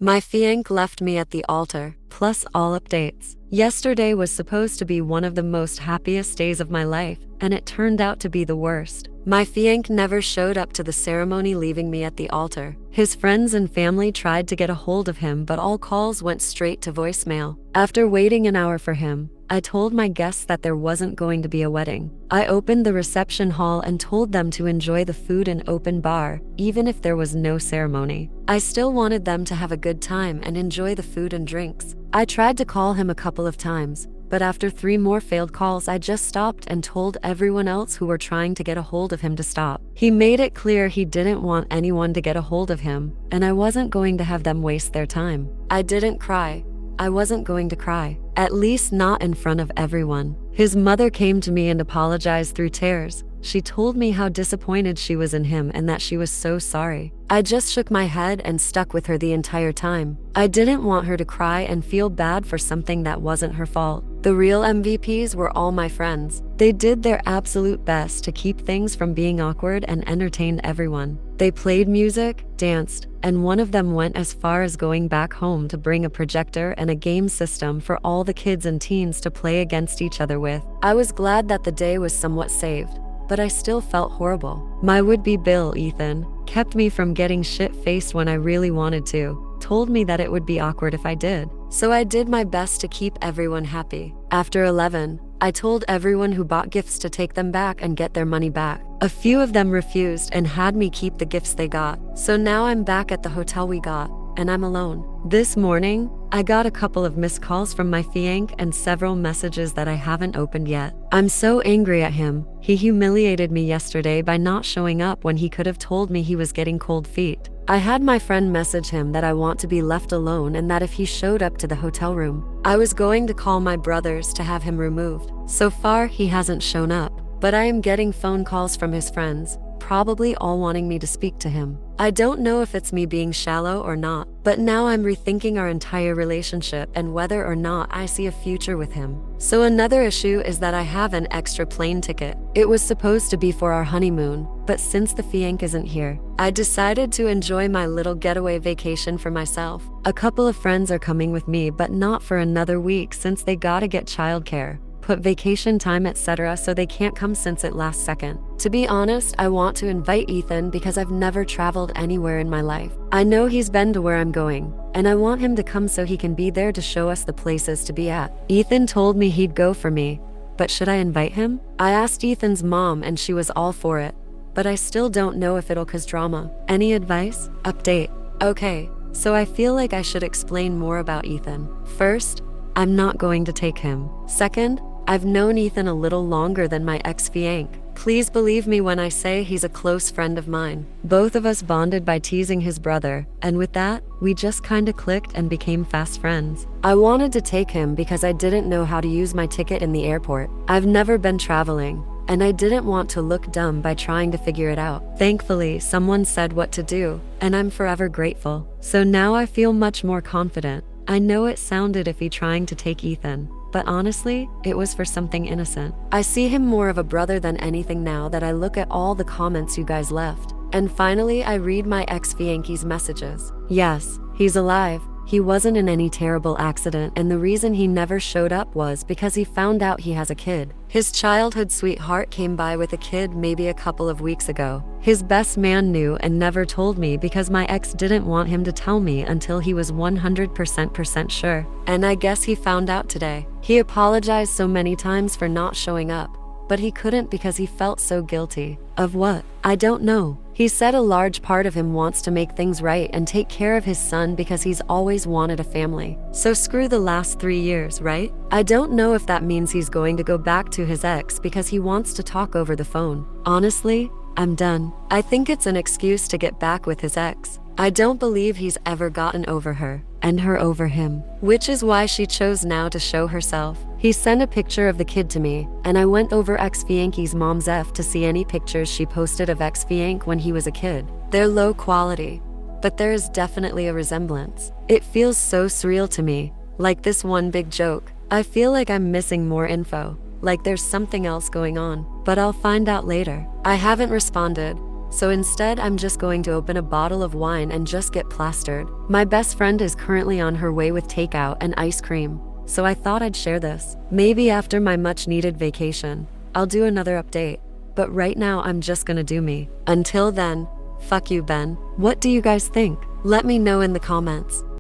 My fiancé left me at the altar, plus all updates. Yesterday was supposed to be one of the most happiest days of my life, and it turned out to be the worst. My fiancé never showed up to the ceremony, leaving me at the altar. His friends and family tried to get a hold of him, but all calls went straight to voicemail. After waiting an hour for him, I told my guests that there wasn't going to be a wedding. I opened the reception hall and told them to enjoy the food and open bar, even if there was no ceremony. I still wanted them to have a good time and enjoy the food and drinks. I tried to call him a couple of times, but after 3 more failed calls, I just stopped and told everyone else who were trying to get a hold of him to stop. He made it clear he didn't want anyone to get a hold of him, and I wasn't going to have them waste their time. I didn't cry. I wasn't going to cry, at least not in front of everyone. His mother came to me and apologized through tears. She told me how disappointed she was in him and that she was so sorry. I just shook my head and stuck with her the entire time. I didn't want her to cry and feel bad for something that wasn't her fault. The real MVPs were all my friends. They did their absolute best to keep things from being awkward and entertain everyone. They played music, danced, and one of them went as far as going back home to bring a projector and a game system for all the kids and teens to play against each other with. I was glad that the day was somewhat saved, but I still felt horrible. My would-be Bill, Ethan, kept me from getting shit-faced when I really wanted to, told me that it would be awkward if I did. So I did my best to keep everyone happy. After 11, I told everyone who bought gifts to take them back and get their money back. A few of them refused and had me keep the gifts they got. So now I'm back at the hotel we got, and I'm alone. This morning, I got a couple of missed calls from my fiancé and several messages that I haven't opened yet. I'm so angry at him. He humiliated me yesterday by not showing up when he could have told me he was getting cold feet. I had my friend message him that I want to be left alone and that if he showed up to the hotel room, I was going to call my brothers to have him removed. So far, he hasn't shown up, but I am getting phone calls from his friends, probably all wanting me to speak to him. I don't know if it's me being shallow or not, but now I'm rethinking our entire relationship and whether or not I see a future with him. So another issue is that I have an extra plane ticket. It was supposed to be for our honeymoon, but since the fiancé isn't here, I decided to enjoy my little getaway vacation for myself. A couple of friends are coming with me, but not for another week since they gotta get childcare, put vacation time, etc., so they can't come since it last second. To be honest, I want to invite Ethan because I've never traveled anywhere in my life. I know he's been to where I'm going, and I want him to come so he can be there to show us the places to be at. Ethan told me he'd go for me, but should I invite him? I asked Ethan's mom and she was all for it, but I still don't know if it'll cause drama. Any advice? Update. Okay, so I feel like I should explain more about Ethan. First, I'm not going to take him. Second, I've known Ethan a little longer than my ex-fiancé. Please believe me when I say he's a close friend of mine. Both of us bonded by teasing his brother, and with that, we just kinda clicked and became fast friends. I wanted to take him because I didn't know how to use my ticket in the airport. I've never been traveling, and I didn't want to look dumb by trying to figure it out. Thankfully, someone said what to do, and I'm forever grateful. So now I feel much more confident. I know it sounded iffy trying to take Ethan, but honestly, it was for something innocent. I see him more of a brother than anything now that I look at all the comments you guys left. And finally, I read my ex-fiancé's messages. Yes, he's alive. He wasn't in any terrible accident, and the reason he never showed up was because he found out he has a kid. His childhood sweetheart came by with a kid maybe a couple of weeks ago. His best man knew and never told me because my ex didn't want him to tell me until he was 100% sure. And I guess he found out today. He apologized so many times for not showing up, but he couldn't because he felt so guilty. Of what? I don't know. He said a large part of him wants to make things right and take care of his son because he's always wanted a family. So screw the last 3 years, right? I don't know if that means he's going to go back to his ex because he wants to talk over the phone. Honestly, I'm done. I think it's an excuse to get back with his ex. I don't believe he's ever gotten over her, and her over him, which is why she chose now to show herself. He sent a picture of the kid to me, and I went over ex-fiancé's mom's to see any pictures she posted of ex-fiancé when he was a kid. They're low quality, but there is definitely a resemblance. It feels so surreal to me, like this one big joke. I feel like I'm missing more info, like there's something else going on, but I'll find out later. I haven't responded, So instead, I'm just going to open a bottle of wine and just get plastered. My best friend is currently on her way with takeout and ice cream, so I thought I'd share this. Maybe after my much needed vacation, I'll do another update. But right now, I'm just gonna do me. Until then, fuck you, Ben. What do you guys think? Let me know in the comments.